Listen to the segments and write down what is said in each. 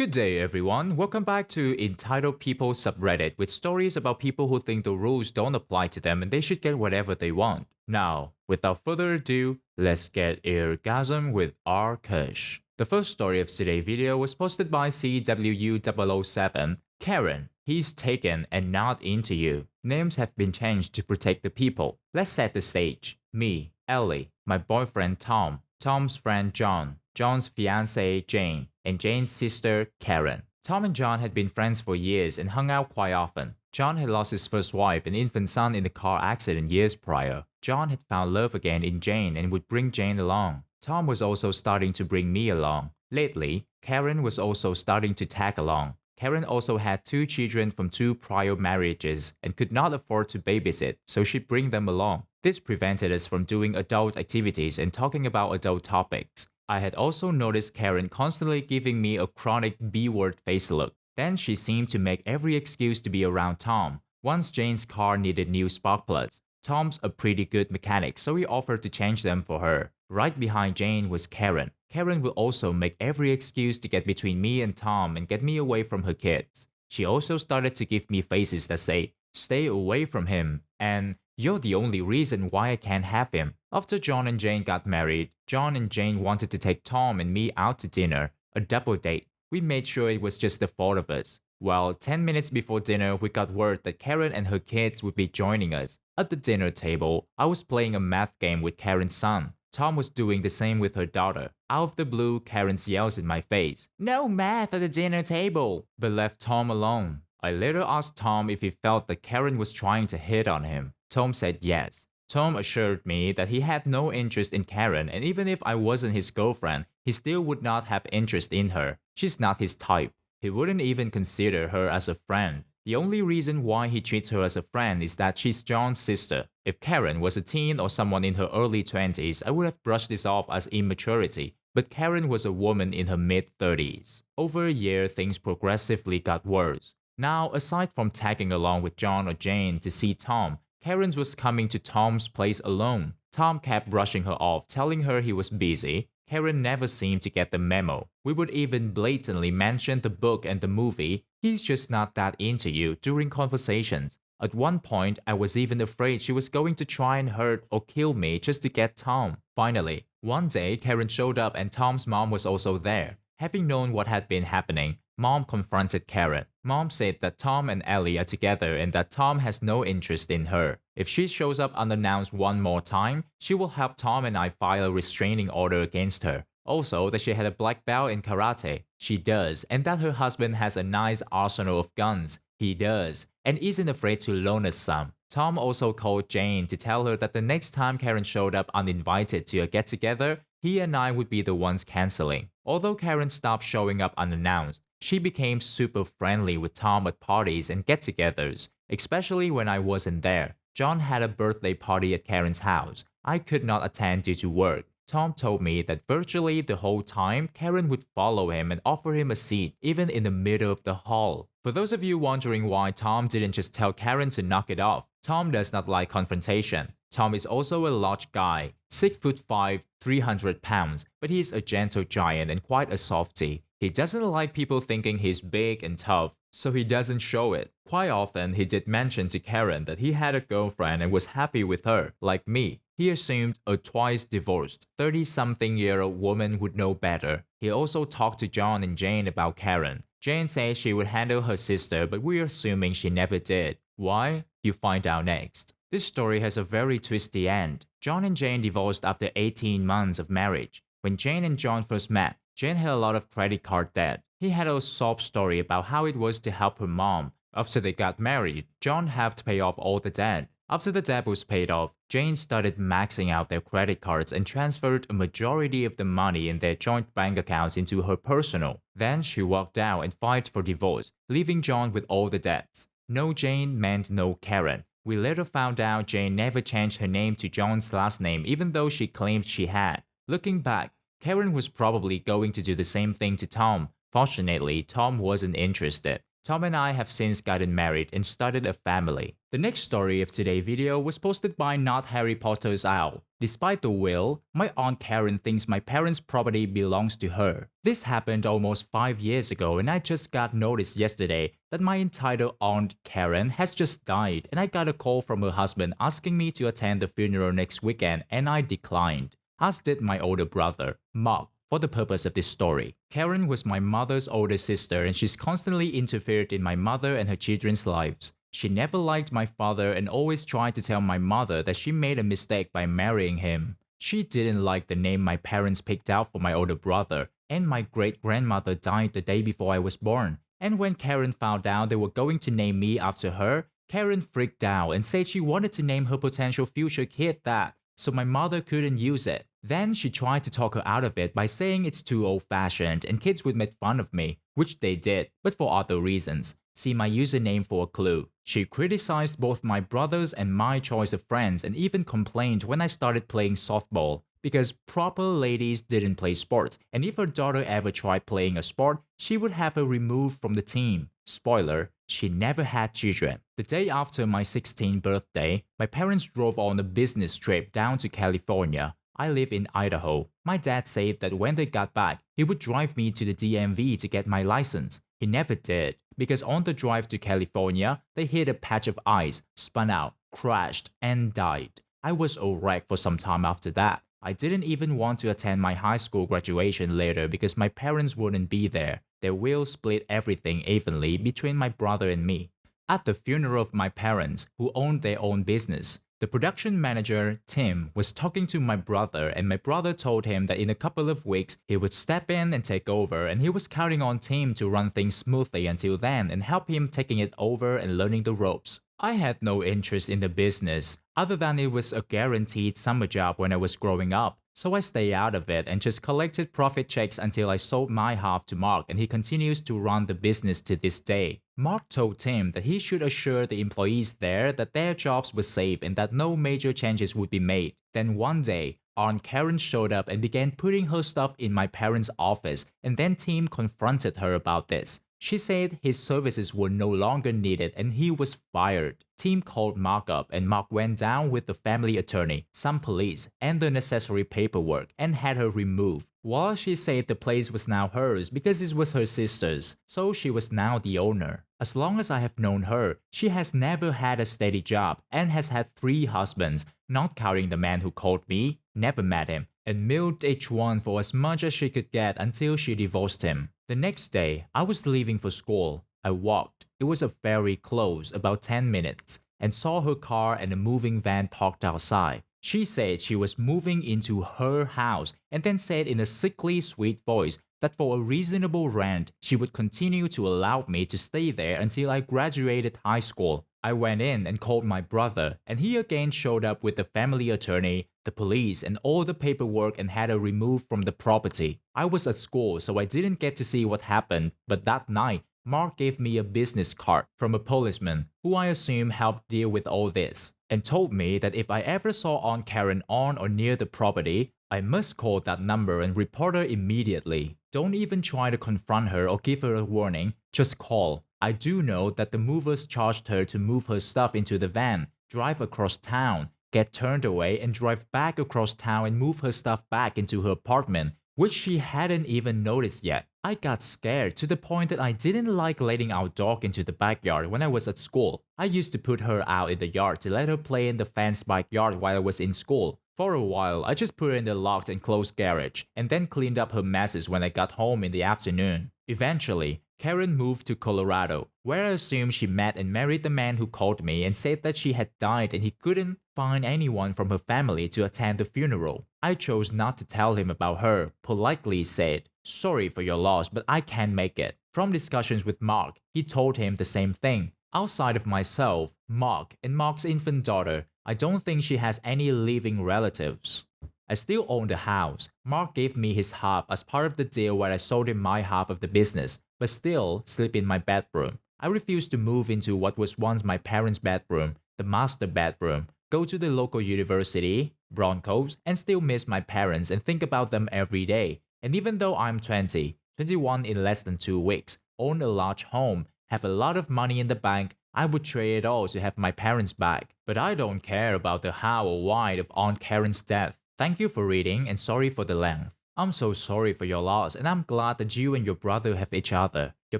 Good day, everyone. Welcome back to Entitled People subreddit with stories about people who think the rules don't apply to them and they should get whatever they want. Now, without further ado, let's get Eargasm with rKush. The first story of today's video was posted by CWU007. Karen, he's taken and not into you. Names have been changed to protect the people. Let's set the stage. Me, Ellie, my boyfriend Tom, Tom's friend John, John's fiancée Jane, and Jane's sister Karen. Tom and John had been friends for years and hung out quite often. John had lost his first wife and infant son in a car accident years prior. John had found love again in Jane and would bring Jane along. Tom was also starting to bring me along. Lately, Karen was also starting to tag along. Karen also had 2 children from 2 prior marriages and could not afford to babysit, so she'd bring them along. This prevented us from doing adult activities and talking about adult topics. I had also noticed Karen constantly giving me a chronic B-word face look. Then she seemed to make every excuse to be around Tom. Once Jane's car needed new spark plugs. Tom's a pretty good mechanic, so he offered to change them for her. Right behind Jane was Karen. Karen would also make every excuse to get between me and Tom and get me away from her kids. She also started to give me faces that say, "Stay away from him," and "You're the only reason why I can't have him." After John and Jane got married, John and Jane wanted to take Tom and me out to dinner, a double date. We made sure it was just the 4 of us. Well, 10 minutes before dinner, we got word that Karen and her kids would be joining us. At the dinner table, I was playing a math game with Karen's son. Tom was doing the same with her daughter. Out of the blue, Karen yells in my face, "No math at the dinner table," but left Tom alone. I later asked Tom if he felt that Karen was trying to hit on him. Tom said yes. Tom assured me that he had no interest in Karen, and even if I wasn't his girlfriend, he still would not have interest in her. She's not his type. He wouldn't even consider her as a friend. The only reason why he treats her as a friend is that she's John's sister. If Karen was a teen or someone in her early 20s, I would have brushed this off as immaturity. But Karen was a woman in her mid-30s. Over a year, things progressively got worse. Now, aside from tagging along with John or Jane to see Tom, Karen was coming to Tom's place alone. Tom kept brushing her off, telling her he was busy. Karen never seemed to get the memo. We would even blatantly mention the book and the movie, "He's just not that into you," during conversations. At one point, I was even afraid she was going to try and hurt or kill me just to get Tom. Finally, one day Karen showed up and Tom's mom was also there. Having known what had been happening, Mom confronted Karen. Mom said that Tom and Ellie are together and that Tom has no interest in her. If she shows up unannounced one more time, she will help Tom and I file a restraining order against her. Also, that she had a black belt in karate. She does, and that her husband has a nice arsenal of guns. He does, and isn't afraid to loan us some. Tom also called Jane to tell her that the next time Karen showed up uninvited to a get-together, he and I would be the ones canceling. Although Karen stopped showing up unannounced, she became super friendly with Tom at parties and get-togethers, especially when I wasn't there. John had a birthday party at Karen's house. I could not attend due to work. Tom told me that virtually the whole time, Karen would follow him and offer him a seat, even in the middle of the hall. For those of you wondering why Tom didn't just tell Karen to knock it off, Tom does not like confrontation. Tom is also a large guy, 6'5", 300 pounds, but he's a gentle giant and quite a softie. He doesn't like people thinking he's big and tough, so he doesn't show it. Quite often, he did mention to Karen that he had a girlfriend and was happy with her, like me. He assumed a twice-divorced, 30-something-year-old woman would know better. He also talked to John and Jane about Karen. Jane said she would handle her sister, but we're assuming she never did. Why? You find out next. This story has a very twisty end. John and Jane divorced after 18 months of marriage. When Jane and John first met, Jane had a lot of credit card debt. He had a sob story about how it was to help her mom. After they got married, John helped pay off all the debt. After the debt was paid off, Jane started maxing out their credit cards and transferred a majority of the money in their joint bank accounts into her personal. Then she walked out and filed for divorce, leaving John with all the debts. No Jane meant no Karen. We later found out Jane never changed her name to John's last name even though she claimed she had. Looking back, Karen was probably going to do the same thing to Tom. Fortunately, Tom wasn't interested. Tom and I have since gotten married and started a family. The next story of today's video was posted by Not Harry Potter's Owl. Despite the will, my Aunt Karen thinks my parents' property belongs to her. This happened almost 5 years ago and I just got notice yesterday that my entitled Aunt Karen has just died and I got a call from her husband asking me to attend the funeral next weekend and I declined, as did my older brother, Mark. For the purpose of this story, Karen was my mother's older sister and she's constantly interfered in my mother and her children's lives. She never liked my father and always tried to tell my mother that she made a mistake by marrying him. She didn't like the name my parents picked out for my older brother, and my great-grandmother died the day before I was born. And when Karen found out they were going to name me after her, Karen freaked out and said she wanted to name her potential future kid that, so my mother couldn't use it. Then she tried to talk her out of it by saying it's too old-fashioned and kids would make fun of me, which they did, but for other reasons. See my username for a clue. She criticized both my brothers and my choice of friends and even complained when I started playing softball because proper ladies didn't play sports, and if her daughter ever tried playing a sport, she would have her removed from the team. Spoiler, she never had children. The day after my 16th birthday, my parents drove on a business trip down to California. I live in Idaho. My dad said that when they got back, he would drive me to the DMV to get my license. He never did, because on the drive to California, they hit a patch of ice, spun out, crashed, and died. I was a wreck for some time after that. I didn't even want to attend my high school graduation later because my parents wouldn't be there. Their will split everything evenly between my brother and me. At the funeral of my parents, who owned their own business, the production manager, Tim, was talking to my brother and my brother told him that in a couple of weeks he would step in and take over and he was counting on Tim to run things smoothly until then and help him taking it over and learning the ropes. I had no interest in the business, other than it was a guaranteed summer job when I was growing up, so I stayed out of it and just collected profit checks until I sold my half to Mark and he continues to run the business to this day. Mark told Tim that he should assure the employees there that their jobs were safe and that no major changes would be made. Then one day, Aunt Karen showed up and began putting her stuff in my parents' office, and then Tim confronted her about this. She said his services were no longer needed and he was fired. Tim called Mark up and Mark went down with the family attorney, some police, and the necessary paperwork and had her removed. While she said the place was now hers because it was her sister's, so she was now the owner. As long as I have known her, she has never had a steady job and has had 3 husbands, not counting the man who called me, never met him, and milked each one for as much as she could get until she divorced him. The next day, I was leaving for school. I walked. It was a very close, about 10 minutes, and saw her car and a moving van parked outside. She said she was moving into her house and then said in a sickly sweet voice that for a reasonable rent, she would continue to allow me to stay there until I graduated high school. I went in and called my brother, and he again showed up with the family attorney, the police, and all the paperwork and had her removed from the property. I was at school, so I didn't get to see what happened, but that night, Mark gave me a business card from a policeman, who I assume helped deal with all this, and told me that if I ever saw Aunt Karen on or near the property, I must call that number and report her immediately. Don't even try to confront her or give her a warning, just call. I do know that the movers charged her to move her stuff into the van, drive across town, get turned away and drive back across town and move her stuff back into her apartment, which she hadn't even noticed yet. I got scared to the point that I didn't like letting our dog into the backyard when I was at school. I used to put her out in the yard to let her play in the fenced backyard while I was in school. For a while, I just put her in the locked and closed garage, and then cleaned up her messes when I got home in the afternoon. Eventually, Karen moved to Colorado, where I assume she met and married the man who called me and said that she had died and he couldn't find anyone from her family to attend the funeral. I chose not to tell him about her, politely said, "Sorry for your loss, but I can't make it." From discussions with Mark, he told him the same thing. Outside of myself, Mark, and Mark's infant daughter, I don't think she has any living relatives. I still own the house. Mark gave me his half as part of the deal where I sold him my half of the business, but still sleep in my bedroom. I refuse to move into what was once my parents' bedroom, the master bedroom, go to the local university, Broncos, and still miss my parents and think about them every day. And even though I'm 21 in less than 2 weeks, own a large home, have a lot of money in the bank, I would trade it all to have my parents back. But I don't care about the how or why of Aunt Karen's death. Thank you for reading and sorry for the length. I'm so sorry for your loss, and I'm glad that you and your brother have each other. Your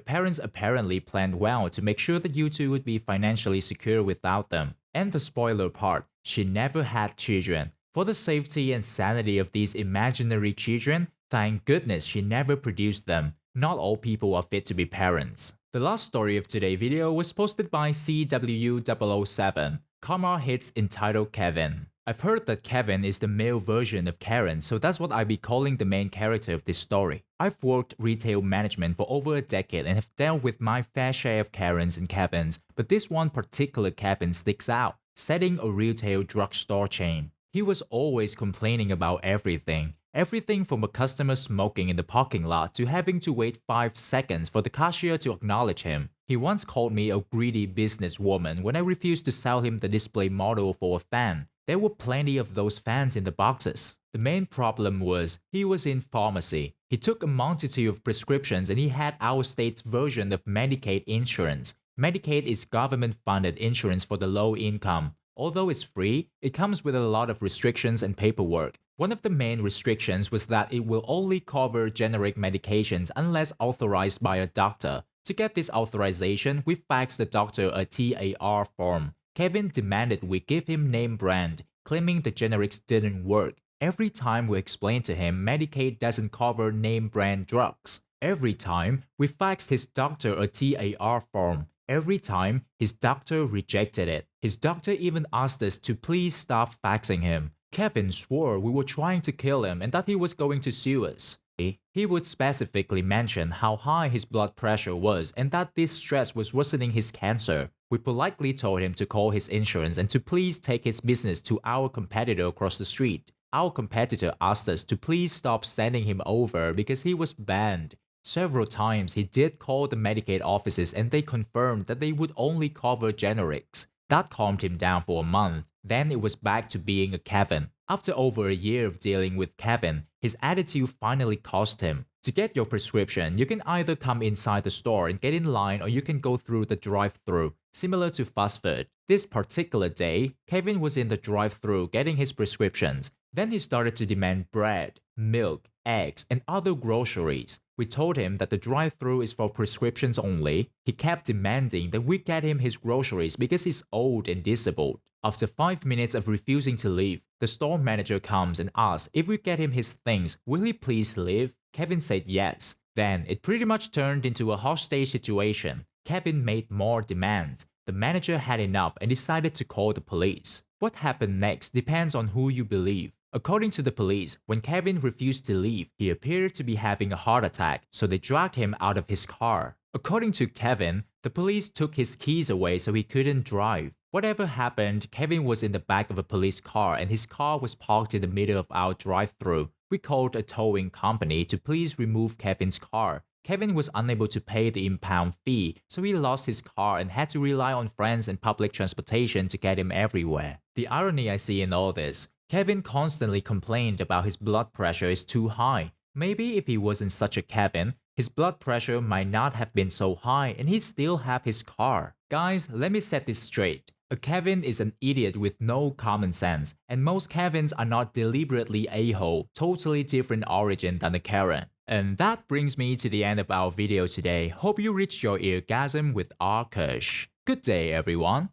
parents apparently planned well to make sure that you two would be financially secure without them. And the spoiler part, she never had children. For the safety and sanity of these imaginary children, thank goodness she never produced them. Not all people are fit to be parents. The last story of today's video was posted by CW007. Karma hits entitled Kevin. I've heard that Kevin is the male version of Karen, so that's what I'll be calling the main character of this story. I've worked retail management for over a decade and have dealt with my fair share of Karens and Kevins, but this one particular Kevin sticks out, setting a retail drugstore chain. He was always complaining about everything. Everything from a customer smoking in the parking lot to having to wait 5 seconds for the cashier to acknowledge him. He once called me a greedy businesswoman when I refused to sell him the display model for a fan. There were plenty of those fans in the boxes. The main problem was he was in pharmacy. He took a multitude of prescriptions and he had our state's version of Medicaid insurance. Medicaid is government-funded insurance for the low income. Although it's free, it comes with a lot of restrictions and paperwork. One of the main restrictions was that it will only cover generic medications unless authorized by a doctor. To get this authorization, we faxed the doctor a TAR form. Kevin demanded we give him name brand, claiming the generics didn't work. Every time we explained to him Medicaid doesn't cover name brand drugs. Every time we faxed his doctor a TAR form. Every time, his doctor rejected it. His doctor even asked us to please stop faxing him. Kevin swore we were trying to kill him and that he was going to sue us. He would specifically mention how high his blood pressure was and that this stress was worsening his cancer. We politely told him to call his insurance and to please take his business to our competitor across the street. Our competitor asked us to please stop sending him over because he was banned. Several times he did call the Medicaid offices and they confirmed that they would only cover generics. That calmed him down for a month. Then it was back to being a Kevin. After over a year of dealing with Kevin, his attitude finally cost him. To get your prescription, you can either come inside the store and get in line or you can go through the drive-thru, similar to fast food. This particular day, Kevin was in the drive-thru getting his prescriptions. Then he started to demand bread, milk, eggs, and other groceries. We told him that the drive-thru is for prescriptions only. He kept demanding that we get him his groceries because he's old and disabled. After 5 minutes of refusing to leave, the store manager comes and asks if we get him his things, will he please leave? Kevin said yes. Then it pretty much turned into a hostage situation. Kevin made more demands. The manager had enough and decided to call the police. What happened next depends on who you believe. According to the police, when Kevin refused to leave, he appeared to be having a heart attack, so they dragged him out of his car. According to Kevin, the police took his keys away so he couldn't drive. Whatever happened, Kevin was in the back of a police car and his car was parked in the middle of our drive-thru. We called a towing company to please remove Kevin's car. Kevin was unable to pay the impound fee, so he lost his car and had to rely on friends and public transportation to get him everywhere. The irony I see in all this, Kevin constantly complained about his blood pressure is too high. Maybe if he wasn't such a Kevin, his blood pressure might not have been so high and he'd still have his car. Guys, let me set this straight. A Kevin is an idiot with no common sense, and most Kevins are not deliberately a-hole, totally different origin than a Karen. And that brings me to the end of our video today. Hope you reached your eargasm with rKush. Good day, everyone.